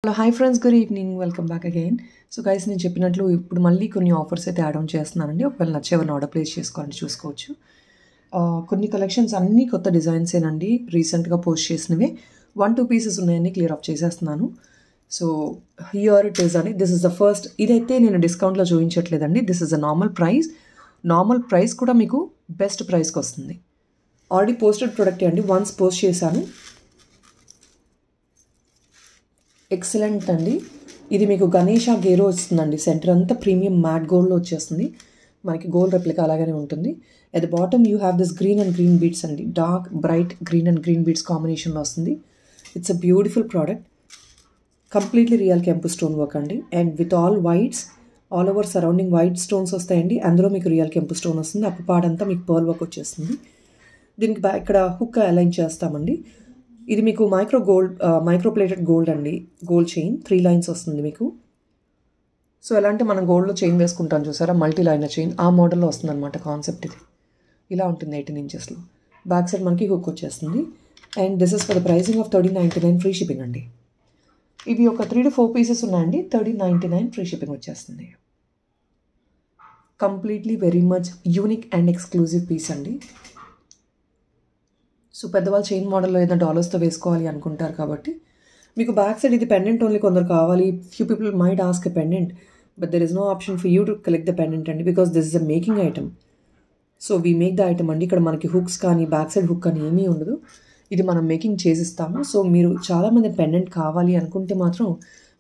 Hello hi friends, good evening, welcome back again. So guys, నేను చెప్పినట్లు ఇప్పుడు మళ్ళీ కొన్ని ఆఫర్స్ అయితే యాడ్ ఆన్ చేస్తున్నానండి. ఒకవేళ నచ్చేవన్నీ ఆర్డర్ ప్లేస్ చేసుకోవాలని చూసుకోవచ్చు. కొన్ని కలెక్షన్స్ అన్నీ కొత్త డిజైన్సేనండి, రీసెంట్గా పోస్ట్ చేసినవే. 1-2 పీసెస్ ఉన్నాయని క్లియర్ అప్ చేసేస్తున్నాను. సో హియర్ ఇట్ ఈస్ అండి. This is the first. ఇదైతే నేను డిస్కౌంట్లో చూపించట్లేదండి. This is a normal price కూడా మీకు బెస్ట్ ప్రైస్కి వస్తుంది. ఆల్రెడీ పోస్టెడ్ ప్రోడక్ట్ అండి, వన్స్ పోస్ట్ చేశాను. ఎక్సలెంట్ అండి. ఇది మీకు గణేష గేరో వస్తుందండి. సెంటర్ అంతా ప్రీమియం మ్యాట్ గోల్డ్లో వచ్చేస్తుంది. మనకి గోల్డ్ రెప్లికా అలాగే ఉంటుంది. At the bottom you have this green and green beads అండి. Dark bright green and green beads కాంబినేషన్లో వస్తుంది. It's a beautiful product. Completely real kempu stone work అండి. And with all whites, all over surrounding white stones వస్తాయండి. అందులో మీకు real kempu stone వస్తుంది. అప్పు పాడంతా మీకు పర్ల్ వర్క్ వచ్చేస్తుంది. దీనికి ఇక్కడ హుక్ అలైన్ చేస్తామండి. ఇది మీకు మైక్రో ప్లేటెడ్ గోల్డ్ అండి. గోల్డ్ చైన్ 3 లైన్స్ వస్తుంది మీకు. సో ఎలా అంటే మనం గోల్డ్లో చైన్ వేసుకుంటాం చూసారా, మల్టీ లైనర్ చైన్, ఆ మోడల్లో వస్తుంది అనమాట కాన్సెప్ట్. ఇది ఇలా ఉంటుంది 18 ఇంచెస్లో. బ్యాక్ సైడ్ మనకి హుక్ వచ్చేస్తుంది. And this is for the pricing of 1399 free shipping అండి. ఇవి ఒక 3 to 4 పీసెస్ ఉన్నాయండి. 1399 ఫ్రీ షిప్పింగ్ వచ్చేస్తుంది. Completely very much unique and exclusive piece అండి. సో పెద్దవాళ్ళు చైన్ మోడల్లో ఏదైనా డాలర్స్తో వేసుకోవాలి అనుకుంటారు కాబట్టి మీకు బ్యాక్ సైడ్ ఇది పెండెంట్ ఓన్లీ కొందరు కావాలి. Few people might ask a pendant, but there is no option for you to collect the pendant అండి, because this is a making item. So we make the item అండి. ఇక్కడ మనకి hooks కానీ back side hook కానీ ఏమీ ఉండదు. ఇది మనం మేకింగ్ చేసిస్తాము. సో మీరు చాలామంది పెండెంట్ కావాలి అనుకుంటే మాత్రం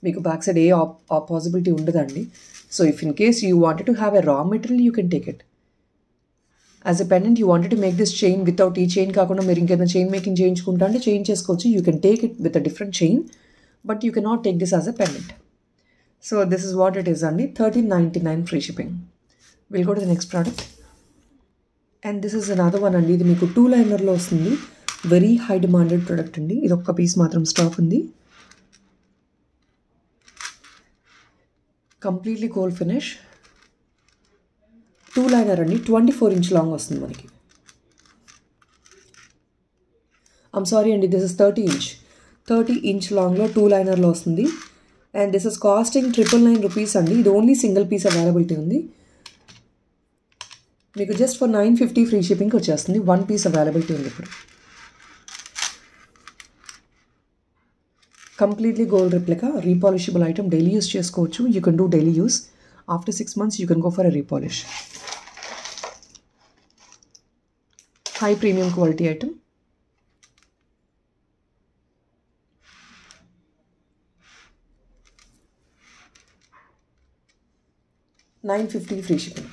మీకు బ్యాక్ సైడ్ ఏ పాసిబిలిటీ ఉండదండి. So if in case you wanted to have a raw material, you can take it. As a pendant you wanted to make this chain without ఈ chain కాకుండా మీరు ఇంకేదైనా చైన్ మేకింగ్ చేయించుకుంటా అంటే చేయించేసుకోవచ్చు. You can take it with a different chain, but you can not take this as a pendant. So this is what it is అండి. 1399 free shipping. Will go to the next product. And this is another one అండి. ఇది మీకు 2 లైనర్లో వస్తుంది. Very high demanded product అండి. ఇది ఒక్క piece మాత్రం stock ఉంది. కంప్లీట్లీ గోల్డ్ ఫినిష్ 2 లైనర్ అండి. 24 ఇంచ్ లాంగ్ వస్తుంది మనకి. ఐమ్ సారీ అండి, దిస్ ఇస్ 30 ఇంచ్ లాంగ్లో 2 లైనర్లో వస్తుంది. And this is costing 999 rupees అండి. ఇది ఓన్లీ సింగిల్ పీస్ అవైలబిలిటీ ఉంది. మీకు జస్ట్ ఫర్ 950 ఫ్రీ షిప్పింగ్కి వచ్చేస్తుంది. 1 పీస్ అవైలబిలిటీ ఉంది ఇప్పుడు. Completely gold replica, repolishable item. Daily use చేసుకోవచ్చు. You can do daily use. After 6 months you can go for a repolish. High premium quality item. $950 free shipping.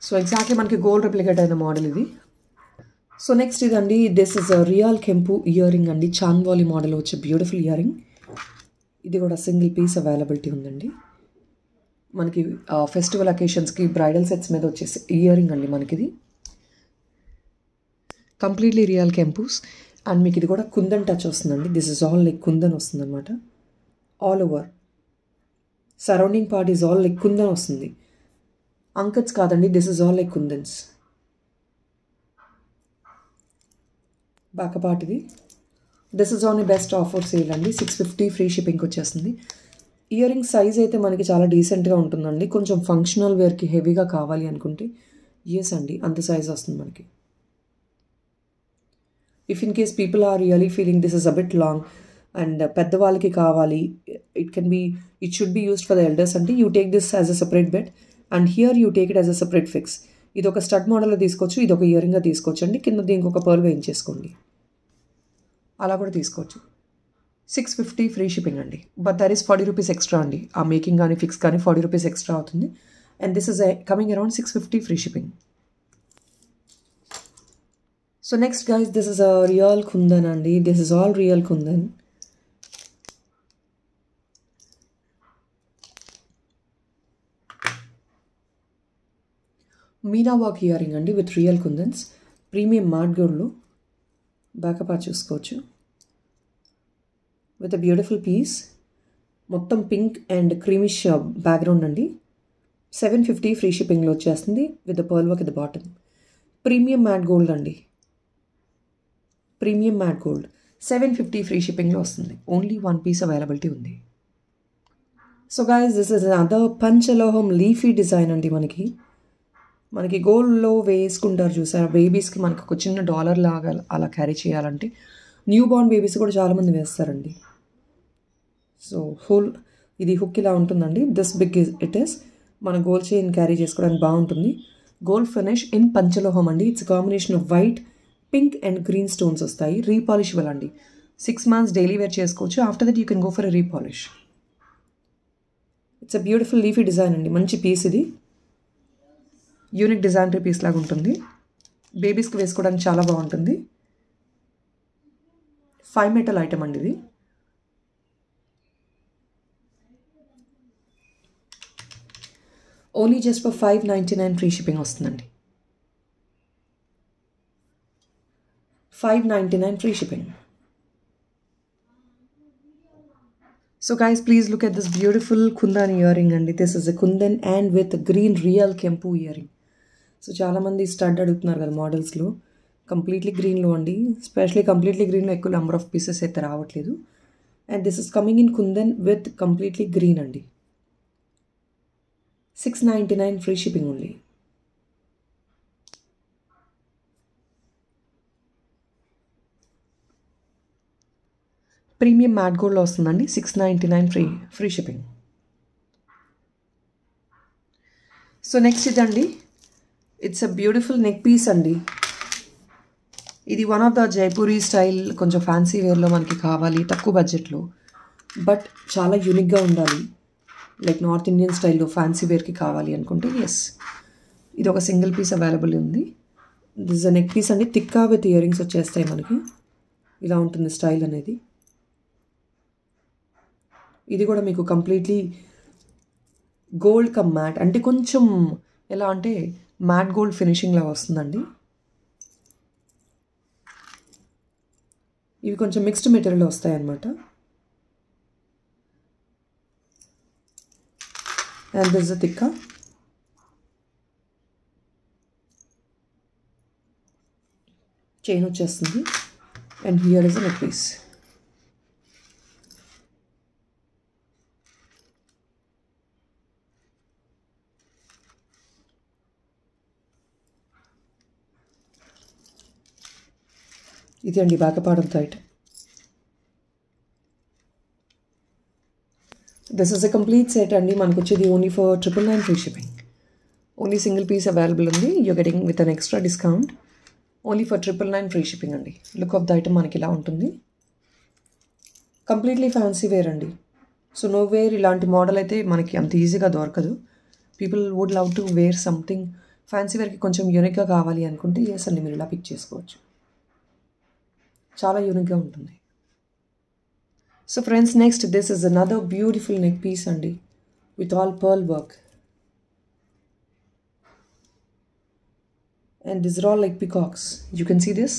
So exactly మనకి gold replicate అయిన model ఇది. So next ఇదండి. This is a real కెంపు earring అండి. చాంద్వాలి model వచ్చే beautiful earring. ఇది కూడా సింగిల్ పీస్ అవైలబిలిటీ ఉందండి. మనకి ఫెస్టివల్ అకేషన్స్కి బ్రైడల్ సెట్స్ మీద వచ్చేసి ఇయర్ రింగ్ అండి మనకిది. కంప్లీట్లీ రియల్ కెంపూస్. అండ్ మీకు ఇది కూడా కుందన్ టచ్ వస్తుందండి. This is all like kundan వస్తుంది అనమాట. All over surrounding part is all like kundan వస్తుంది. అంకట్స్ కాదండి, this is all like kundans. Back part ఇది. This is on a best offer sale అండి. 650 ఫ్రీ షిప్పింగ్కి వచ్చేస్తుంది. ఇయర్ రింగ్ సైజ్ అయితే మనకి చాలా డీసెంట్గా ఉంటుందండి. కొంచెం ఫంక్షనల్ వేర్కి హెవీగా కావాలి అనుకుంటే ఎస్ అండి, అంత సైజ్ వస్తుంది మనకి. If in case people are really feeling this is a bit long and పెద్దవాళ్ళకి కావాలి, it should be used for the elders అంటే you take this as a separate bed and here you take it as a separate fix. ఇది ఒక stud మోడల్లో తీసుకోవచ్చు, ఇది ఒక year రింగ్గా తీసుకోవచ్చు అండి. కింద దీనికి ఒక పర్ల్ వేయించేసుకోండి, అలా కూడా తీసుకోవచ్చు. 650 ఫ్రీ షిప్పింగ్ అండి. But there is 40 rupees extra అండి. ఆ మేకింగ్ కానీ ఫిక్స్ కానీ 40 రూపీస్ ఎక్స్ట్రా అవుతుంది. And this is coming around 650 free shipping. So next guys, this is a real kundan అండి. This is all real kundan. Meena work earring అండి with real kundans. Premium matte గోల్డ్లో backup చూసుకోవచ్చు. With a beautiful piece. మొత్తం pink and creamish background అండి. 750 free షిప్పింగ్లో వచ్చేస్తుంది with the pearl work at the bottom. Premium matte gold అండి. Premium matte gold 750 free షిప్పింగ్లో వస్తుంది. ఓన్లీ 1 పీస్ అవైలబిలిటీ ఉంది. So guys, this is other పంచలోహం leafy design అండి. మనకి గోల్డ్లో వేసుకుంటారు చూసారా, బేబీస్కి మనకు ఒక చిన్న డాలర్ లాగా అలా క్యారీ చేయాలంటే న్యూ బార్న్ బేబీస్ కూడా చాలామంది వేస్తారండి. సో ఇది హుక్ ఇలా ఉంటుందండి. This big it is. మన గోల్డ్ చైన్ క్యారీ చేసుకోవడానికి బాగుంటుంది. గోల్డ్ ఫినిష్ ఇన్ పంచలోహం అండి. It's combination of white, pink and green stones వస్తాయి. రీపాలిషబుల్ అండి. 6 months డైలీ వేర్ చేసుకోవచ్చు. After that you can go for a repolish. It's a beautiful leafy design అండి. మంచి piece ఇది. యూనిక్ డిజైనరీ పీస్ లాగా ఉంటుంది. బేబీస్కి వేసుకోవడానికి చాలా బాగుంటుంది. 5 metal ఐటమ్ అండి ఇది. Only just for 599 free shipping వస్తుందండి. 599 free shipping. So guys, please look at this beautiful kundan earring and this is a kundan and with green real kempu earring. So చాలా మంది స్టడ్ అడుగుతున్నారు కదా మోడల్స్లో. Completely గ్రీన్లో అండి. Especially completely గ్రీన్లో ఎక్కువ number of pieces అయితే రావట్లేదు. And this is coming in kundan with completely green అండి. 699 free shipping only. Premium matte గోల్డ్లో వస్తుందండి. 699 ఫ్రీ షిప్పింగ్. సో నెక్స్ట్ ఇదండి. It's a beautiful neck piece అండి. ఇది one of the Jaipuri style, కొంచెం ఫ్యాన్సీ వేర్లో మనకి కావాలి తక్కువ బడ్జెట్లో, బట్ చాలా యూనిక్గా ఉండాలి. లైక్ నార్త్ ఇండియన్ స్టైల్లో ఫ్యాన్సీ వేర్కి కావాలి అనుకుంటే ఎస్, ఇది ఒక సింగిల్ పీస్ అవైలబుల్ ఉంది. దిస్ అ నెక్ పీస్ అండి. థిక్కా విత్ ఇయర్ రింగ్స్ వచ్చేస్తాయి మనకి. ఇలా ఉంటుంది స్టైల్ అనేది. ఇది కూడా మీకు కంప్లీట్లీ గోల్డ్ కమ్ మ్యాట్, అంటే కొంచెం ఎలా అంటే మ్యాట్ గోల్డ్ ఫినిషింగ్ లాగా వస్తుందండి. ఇవి కొంచెం మిక్స్డ్ మెటీరియల్ వస్తాయి అన్నమాట. అండ్ దిస్ ఇస్ థిక్కా. చైన్ వచ్చేస్తుంది. And here is a neck piece. ఇది అండి backup order item. This is a complete set అండి. మనకు వచ్చేది only for 999 free shipping. Only single piece available ఉంది. You're getting with an extra discount. Only for 999 free shipping అండి. Look of the item మనకి ఇలా ఉంటుంది. కంప్లీట్లీ ఫ్యాన్సీ వేర్ అండి. So nowhere ఇలాంటి మోడల్ అయితే మనకి అంత ఈజీగా దొరకదు. People would love to wear something fancy వేర్కి కొంచెం యూనిక్గా కావాలి అనుకుంటే ఎస్ అండి, మీరు ఇలా పిక్ చేసుకోవచ్చు. చాలా యూనిక్గా ఉంటుంది. So friends, next this is another beautiful neck piece అండి with all pearl work. And this are all like peacocks. You can see this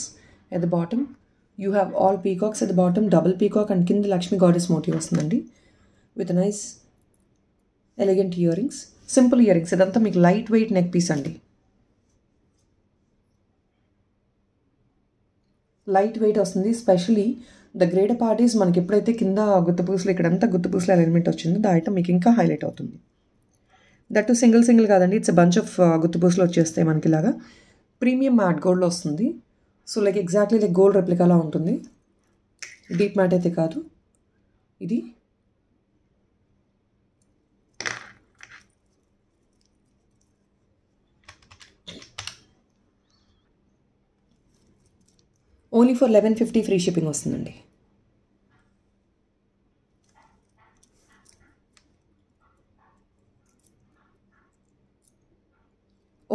at the bottom. You have all peacocks at the bottom. Double peacock and కింద Lakshmi goddess motif వస్తుందండి with nice elegant earrings, simple earrings. ఇదంతా మీకు light weight neck piece అండి. Light weight వస్తుంది. Specially the greater parties మనకి ఎప్పుడైతే కింద గుత్తపూసలు ఇక్కడంతా గుత్తపూసల ఎలిమెంట్ వచ్చిందో ద ఐటమ్ మీకు ఇంకా హైలైట్ అవుతుంది. దట్ సింగిల్ కాదండి, ఇట్స్ బంచ్ ఆఫ్ గుత్తపూసలు వచ్చేస్తాయి మనకి ఇలాగా. ప్రీమియం మ్యాట్ గోల్డ్లో వస్తుంది. So like exactly like gold రెప్లికాలా ఉంటుంది. డీప్ మ్యాట్ అయితే కాదు ఇది. ఓన్లీ ఫర్ 1150 ఫ్రీ షిప్పింగ్ వస్తుందండి.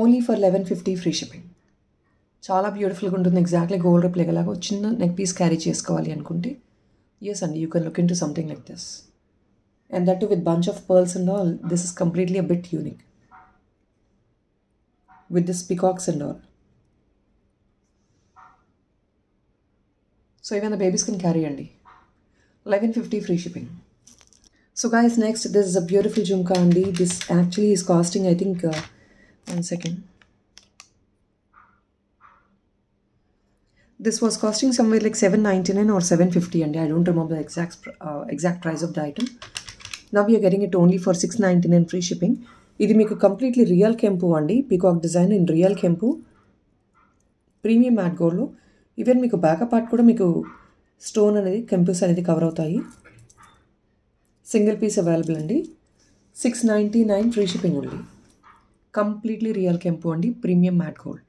Only for 1150 free shipping. చాలా బ్యూటిఫుల్గా ఉంటుంది. ఎగ్జాక్ట్లీ గోల్డ్ రెప్లికాలాగా చిన్న నెక్ పీస్ క్యారీ చేసుకోవాలి అనుకుంటే ఎస్ అండి, you can look in to something like this. And that to with bunch of pearls and all. This is completely a bit unique with this peacocks and all. So even the babies can carry andi. 1150 free shipping. So guys, next this is a beautiful jhumka andi. This actually is costing I think 1 second. This was costing somewhere like $799 or $750 and I don't remember the exact price of the item. Now we are getting it only for $699 free shipping. ఇది మీకు completely real కెంపు అండి, peacock design in real కెంపు premium matte గోల్డ్లో. Even మీకు back part కూడా మీకు stone అనేది కెంపుస్ అనేది కవర్ అవుతాయి. సింగిల్ పీస్ అవైలబుల్ అండి. $699 free shipping only. Completely real కెంపు అండి, premium matte gold.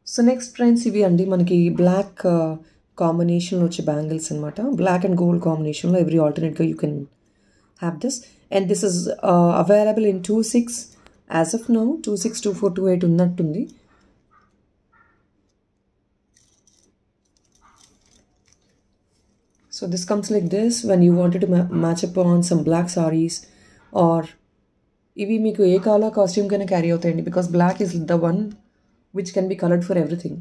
So next friends ఇవి అండి మనకి బ్లాక్ కాంబినేషన్లో వచ్చే బ్యాంగిల్స్ అనమాట. బ్లాక్ అండ్ గోల్డ్ కాంబినేషన్లో ఎవ్రీ ఆల్టర్నేట్గా you can have this. And this is available in 2/6 as of now. 2/6, 2/4, 2/8 ఉన్నట్టుంది. So this comes like this when you wanted to match up on some black sarees or ఇవి మీకు ఏ కాలా costume కైనా carry అవుతాయండి, because black is the one which can be coloured for everything.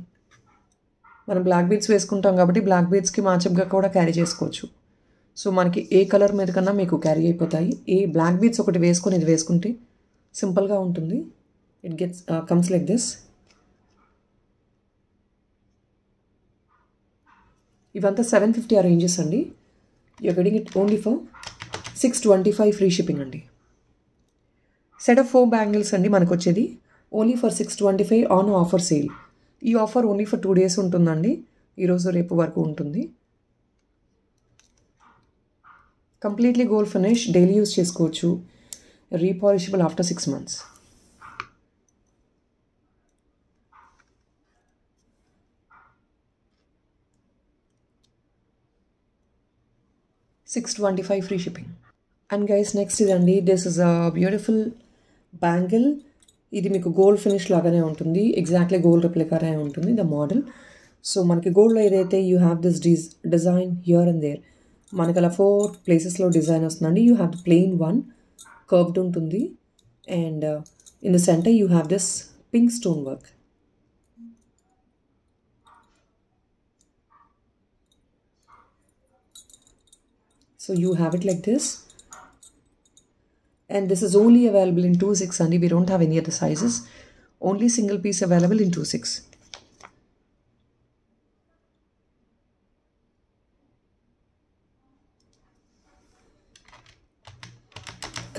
మనం black beads వేసుకుంటాం కాబట్టి black బీడ్స్కి మ్యాచప్గా కూడా carry చేసుకోవచ్చు. సో మనకి ఏ కలర్ మీద కన్నా మీకు క్యారీ అయిపోతాయి. ఏ బ్లాక్ బీడ్స్ ఒకటి వేసుకొని ఇది వేసుకుంటే సింపుల్గా ఉంటుంది. It gets comes like this. ఇవంతా 750 రేంజెస్ అండి. You're getting it only for $625 free shipping అండి. సెట్ ఆఫ్ 4 బ్యాంగిల్స్ అండి మనకు వచ్చేది only for $625 on offer sale. ఈ ఆఫర్ ఓన్లీ ఫర్ 2 days ఉంటుందండి. ఈరోజు రేపు వరకు ఉంటుంది. Completely gold finish, daily use చేసుకోవచ్చు. Repolishable after 6 months. $625 free shipping. And guys next ఇదండి, this is a beautiful bangle. ఇది మీకు గోల్డ్ ఫినిష్ లాగానే ఉంటుంది, ఎగ్జాక్ట్లీ గోల్డ్ రెప్లికానే ఉంటుంది ద మోడల్. సో మనకి గోల్డ్లో ఏదైతే you have this design here and there, మనకి అలా 4 places డిజైన్ వస్తుందండి. You have the plain one, curved ఉంటుంది, and in the centre you have this pink stone work. So you have it like this. And this is only available in 2/6 and we don't have any other sizes. Only single piece available in 2/6.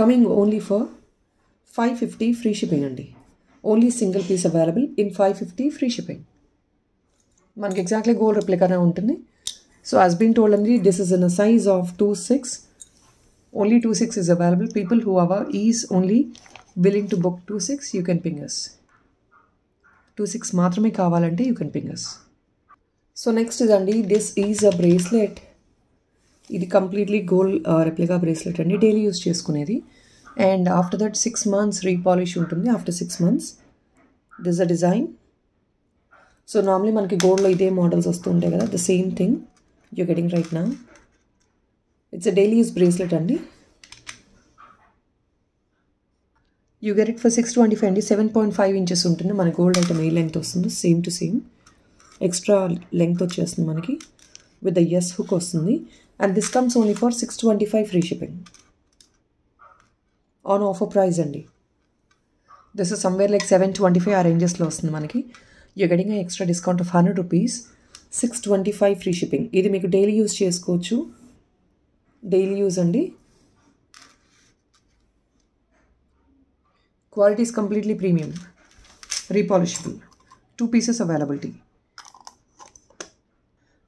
Coming only for $550 free shipping andi. Only single piece available in $550 free shipping. Manaki exactly gold replica na untundi. So as been told andi, this is in a size of 2/6. Only 2/6 is available. People who is only willing to book 2/6, you can ping us. 2/6 మాత్రమే కావాలంటే you can ping us. So next ఇదండి, this is a bracelet. ఇది completely gold replica bracelet అండి, daily use చేసుకునేది. And after that 6 months repolish ఉంటుంది. After 6 months this a design. So normally మనకి గోల్డ్లో ఇదే మోడల్స్ వస్తుంటాయి కదా, the same thing you're getting right now. It's a daily use bracelet andi. You get it for $625 అండి. 7.5 inches ఉంటుంది. మన gold item ఏ length వస్తుందో same to same extra length వచ్చేస్తుంది మనకి. విత్ ద ఎస్ హుక్ వస్తుంది. And this comes only for $625 free shipping on offer price అండి. This is somewhere like 725 ఆ రేంజెస్లో వస్తుంది మనకి. you're getting an extra discount of ₹100. $625 free shipping. ఇది మీకు daily use చేసుకోవచ్చు. డైలీ యూజ్ అండి. Quality is completely premium, repolishable. 2 pieces availability.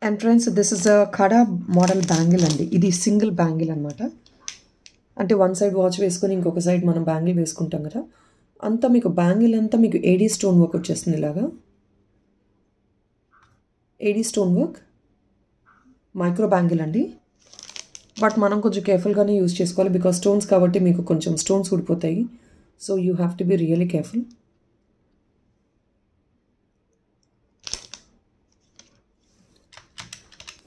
And friends this is a kada model bangle అండి. ఇది single bangle అనమాట. అంటే వన్ సైడ్ వాచ్ వేసుకొని ఇంకొక సైడ్ మనం బ్యాంగిల్ వేసుకుంటాం కదా, అంతా మీకు బ్యాంగిల్ అంతా మీకు ఏడీ స్టోన్ వర్క్ వచ్చేస్తుంది. ఇలాగా AD stone work micro bangle అండి. బట్ మనం కొంచెం కేర్ఫుల్గానే యూజ్ చేసుకోవాలి, బికాస్ స్టోన్స్ కాబట్టి మీకు కొంచెం స్టోన్స్ ఊడిపోతాయి. So you have to be really careful.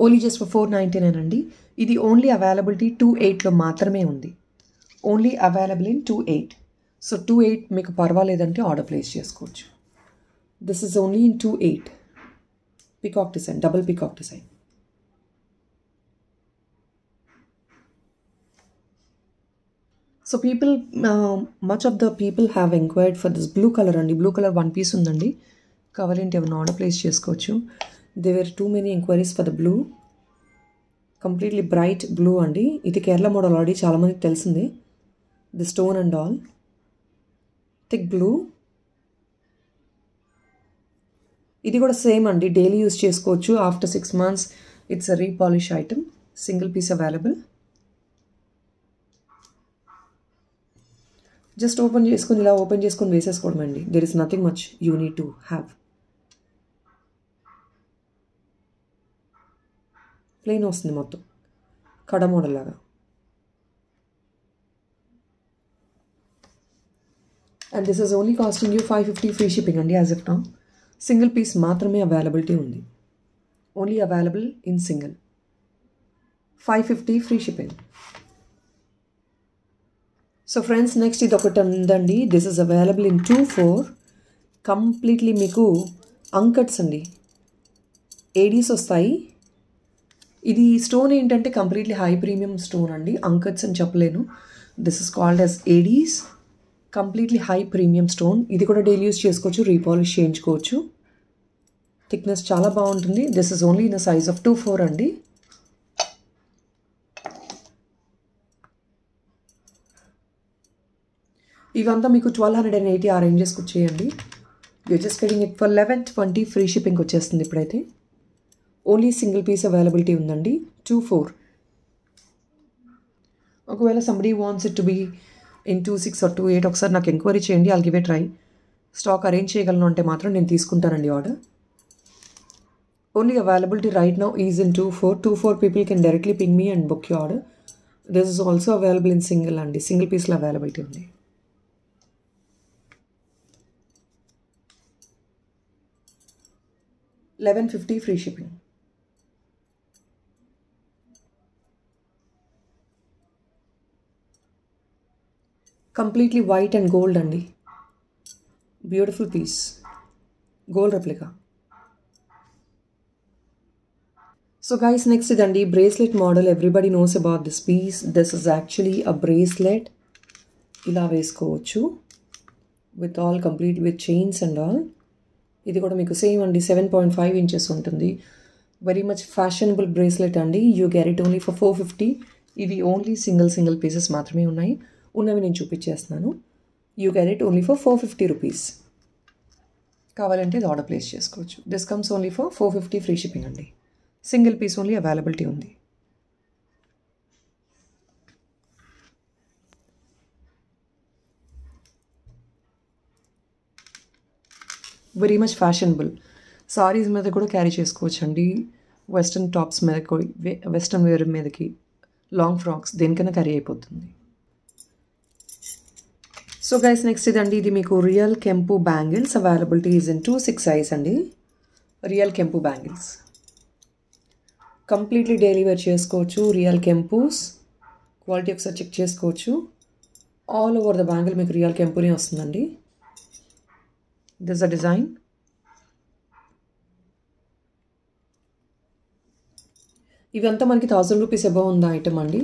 Only just for $499 అండి. ఇది ఓన్లీ అవైలబిలిటీ 2/8లో మాత్రమే ఉంది. Only available in 2/8. సో 2/8 మీకు పర్వాలేదంటే ఆర్డర్ ప్లేస్ చేసుకోవచ్చు. This is only in 2/8. Peacock design, double peacock design. So people much of the people have enquired for this blue colour అండి. Blue colour 1 piece ఉందండి. కావాలంటే ఏమైనా order place చేసుకోవచ్చు. They were too many enquiries for the blue. Completely bright blue అండి. ఇది Kerala model already చాలామందికి తెలిసింది. The stone and all thick blue. ఇది కూడా సేమ్ అండి, డైలీ యూస్ చేసుకోవచ్చు. After 6 months it's a repolish item. Single piece available. Just open చేసుకుని ఇలా ఓపెన్ చేసుకొని వేసేసుకోవడం అండి. There is nothing much you need to have. Plain వస్తుంది మొత్తం, కడ మోడల్ లాగా. And this is only costing you 550 free shipping అండి. As of now single piece మాత్రమే అవైలబిలిటీ ఉంది. Only available in single. 550 free shipping. So friends, next ఇది ఒకటి ఉందండి. This is available in 2-4. Completely మీకు అంకట్స్ అండి, ఏడీస్ వస్తాయి. ఇది స్టోన్ ఏంటంటే కంప్లీట్లీ హై ప్రీమియం స్టోన్ అండి. అంకట్స్ అని చెప్పలేను. This is called as ADs. Completely high premium stone. ఇది కూడా డైలీ యూస్ చేసుకోవచ్చు, రీపాలిష్ చేయించుకోవచ్చు. థిక్నెస్ చాలా బాగుంటుంది. This is only in a size of 2-4 అండి. ఇవంతా మీకు 1280 ఆ రేంజెస్కి వచ్చేయండి. You just getting it for 1120 free shipping వచ్చేస్తుంది ఇప్పుడైతే. ఓన్లీ సింగిల్ పీస్ అవైలబిలిటీ ఉందండి. 2-4. ఒకవేళ somebody wants it to be in 2-6 or 2-8 ఒకసారి నాకు ఎంక్వైరీ చేయండి. I'll give a try. Stock arrange చేయగలను అంటే మాత్రం నేను తీసుకుంటానండి order. Only availability right now is in 2-4. 2-4 people can directly ping me and book you order. This is also available in single అండి. Single పీస్లో అవైలబిలిటీ ఉంది. 1150 free shipping. Completely white and gold అండి. Beautiful piece, gold replica. So guys, next ఇదండి bracelet model. Everybody knows about this piece. This is actually a bracelet. ఇలా వేసుకోవచ్చు with all complete with chains and all. ఇది కూడా మీకు same అండి, 7.5 inches ఉంటుంది. Very much fashionable bracelet అండి. You get it only for 450. ఇవి ఓన్లీ సింగిల్ పీసెస్ మాత్రమే ఉన్నాయి. ఉన్నవి నేను చూపించేస్తున్నాను. You get it only for 450 rupees. కావాలంటే ఇది ఆర్డర్ ప్లేస్ చేసుకోవచ్చు. This comes only for 450 free shipping అండి. సింగిల్ పీస్ ఓన్లీ అవైలబిలిటీ ఉంది. Very much fashionable. సారీస్ మీద కూడా క్యారీ చేసుకోవచ్చు అండి. వెస్ట్రన్ టాప్స్ మీద, వెస్ట్రన్ వేర్ మీదకి, లాంగ్ ఫ్రాక్స్, దేనికైనా క్యారీ అయిపోతుంది. సో గైస్, నెక్స్ట్ ఇదండి. ఇది మీకు రియల్ కెంపు bangles. Availability is in 2-6 size అండి. రియల్ కెంపు బ్యాంగిల్స్ కంప్లీట్లీ డైలీ వేర్ చేసుకోవచ్చు. రియల్ కెంపూస్ క్వాలిటీ ఒకసారి చెక్ చేసుకోవచ్చు. ఆల్ ఓవర్ ద బ్యాంగిల్ మీకు రియల్ కెంపునే వస్తుందండి. This a design. ఇవంతా మనకి 1000 రూపీస్ అబౌవ్ ఉన్న ఐటమ్ అండి.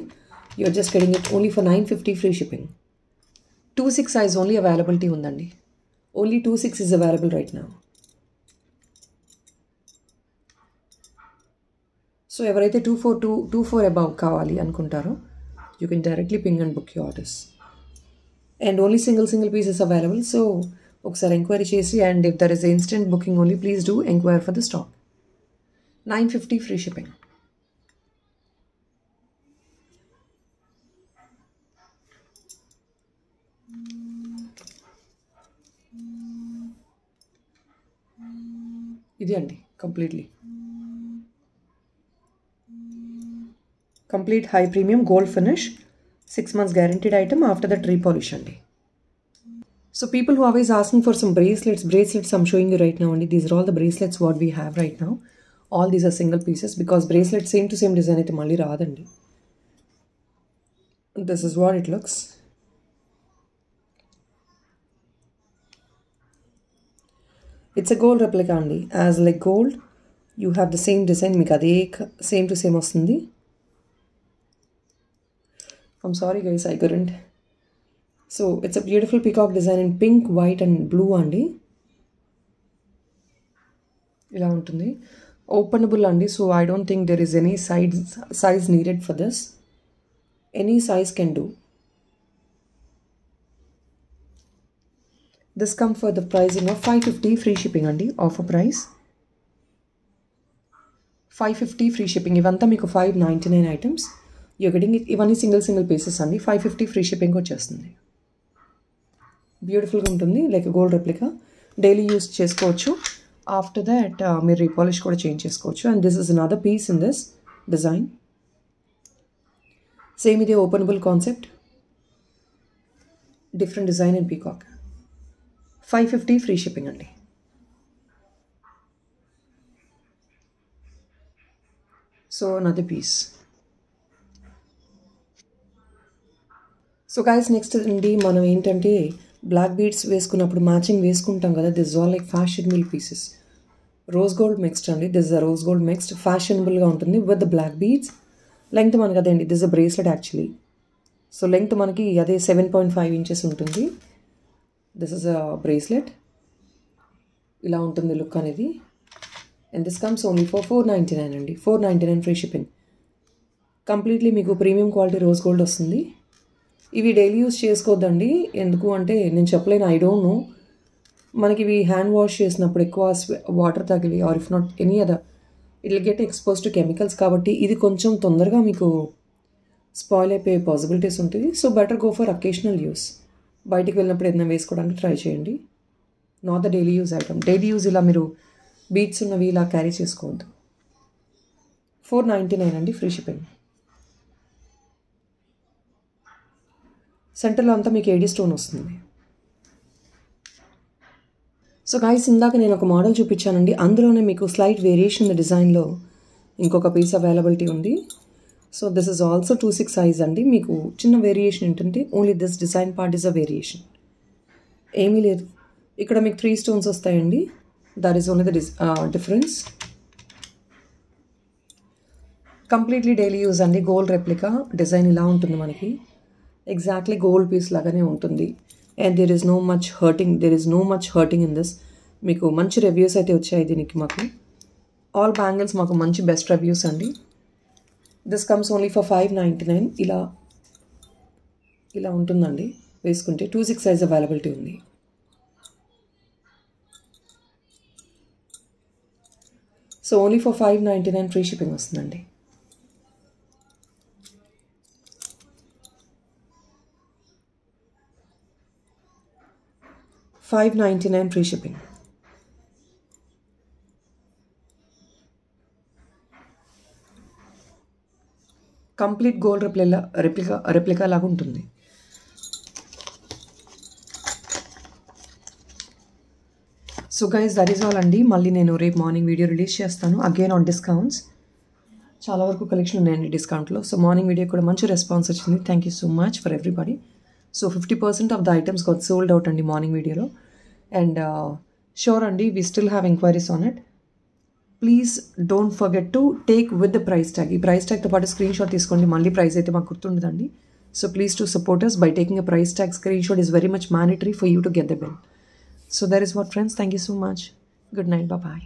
You're just getting it only for 950 free shipping. 2-6 size only availability ఉందండి. Only 2-6 is available right now. So ఎవరైతే 2-4 అబౌవ్ కావాలి అనుకుంటారో you can directly ping and book you orders. And only single pieces available. So ఒకసారి ఎంక్వైరీ చేసి, and if there is instant booking only, please do enquire for the stock. 950 free shipping. ఇది అండి complete high premium gold finish. 6 months guaranteed item. After that repolish andi. So people who are always asking for some bracelets I'm showing you right now only. These are all the bracelets what we have right now. All these are single pieces because bracelets same to same design aithe malli raadandi. This is what it looks. It's a gold replica andi. As like gold, you have the same design. Meeku ade same to same vastundi. I'm sorry guys, I couldn't. So it's a beautiful peacock design in pink, white and blue అండి. ఇలా ఉంటుంది. Openable అండి. So I don't think there is any size needed for this. Any size can do. This come for the pricing of 550 free shipping అండి. Offer price 550 free shipping. ఇవంతా మీకు 599 items. You getting it. ఇవన్నీ single pieces అండి. 550 free shipping వచ్చేస్తుంది. బ్యూటిఫుల్గా ఉంటుంది. Like gold replica. Daily use చేసుకోవచ్చు. After that మీరు రీపాలిష్ కూడా చేంజ్ చేసుకోవచ్చు. And this is another piece in this design. Same ఇదే openable concept. Different design in peacock. 550 free shipping అండి. So another piece. So guys next అండి మనం ఏంటంటే black beads వేసుకున్నప్పుడు మ్యాచింగ్ వేసుకుంటాం కదా. This all like fashion mill pieces. Rose gold mixed అండి. This a rose gold mixed. ఫ్యాషనబుల్గా ఉంటుంది with the black beads. Length మనకి అదే అండి. This a bracelet actually. So length మనకి అదే 7.5 ఇంచెస్ ఉంటుంది. This is a bracelet. ఇలా ఉంటుంది లుక్ అనేది. And this comes only for 499 అండి. 499 ఫ్రీ షిప్పింగ్. కంప్లీట్లీ మీకు ప్రీమియం క్వాలిటీ రోజ్ గోల్డ్ వస్తుంది. ఇవి డైలీ యూస్ చేసుకోవద్దండి. ఎందుకు అంటే నేను చెప్పలేను, ఐ డోంట్ నో. మనకి ఇవి హ్యాండ్ వాష్ చేసినప్పుడు ఎక్కువ వాటర్ తగిలి or if not any other it will get expose to chemicals. కాబట్టి ఇది కొంచెం తొందరగా మీకు స్పాయిల్ అయిపోయే పాసిబిలిటీస్ ఉంటుంది. So better go for occasional use. బయటికి వెళ్ళినప్పుడు ఏదైనా వేసుకోవడానికి ట్రై చేయండి. Not the daily use item. Daily use ఇలా మీరు బీట్స్ ఉన్నవి ఇలా క్యారీ చేసుకోవద్దు. 499 అండి ఫ్రీ షిప్పింగ్. సెంటర్లో అంతా మీకు ఏడీ స్టోన్ వస్తుంది. సో గైస్ ఇందాక నేను ఒక మోడల్ చూపించానండి. అందులోనే మీకు స్లైట్ వేరియేషన్ ఇన్ ద డిజైన్లో ఇంకొక పీస్ అవైలబిలిటీ ఉంది. So this is also 26 size అండి. మీకు చిన్న వేరియేషన్ ఏంటంటే only this design part is a variation. ఏమీ లేదు. ఇక్కడ మీకు 3 స్టోన్స్ వస్తాయండి. That is only the difference. Completely daily use అండి. Gold replica. డిజైన్ ఇలా ఉంటుంది మనకి. ఎగ్జాక్ట్లీ గోల్డ్ పీస్ లాగానే ఉంటుంది. And there is no much hurting in this. మీకు మంచి రివ్యూస్ అయితే వచ్చాయి దీనికి మాకు. ఆల్ బ్యాంగిల్స్ మాకు మంచి బెస్ట్ రివ్యూస్ అండి. This comes only for 599. ఇలా ఉంటుందండి వేసుకుంటే. 26 సైజ్ అవైలబిలిటీ ఉంది. So only for 599 free shipping వస్తుందండి. $599 free shipping. Complete gold replica లాగా ఉంటుంది. So guys that is all అండి. మళ్ళీ నేను రేపు మార్నింగ్ వీడియో రిలీజ్ చేస్తాను అగైన్ ఆన్ డిస్కౌంట్స్. చాలా వరకు కలెక్షన్ ఉన్నాయండి డిస్కౌంట్లో. సో మార్నింగ్ వీడియో కూడా మంచి రెస్పాన్స్ వచ్చింది. Thank you so much for everybody. So 50% of the items got sold out అండి మార్నింగ్ వీడియోలో. అండ్ షూర్ అండి we still have enquiries on it. Please don't forget to take with the price tag. ఈ price ట్యాగ్తో పాటు screenshot తీసుకోండి. మళ్ళీ price అయితే మాకు గుర్తుండదండి. So please to support us by taking a price tag screenshot is very much mandatory for you to get the bill. So that is what friends. Thank you so much. Good night. Bye-bye.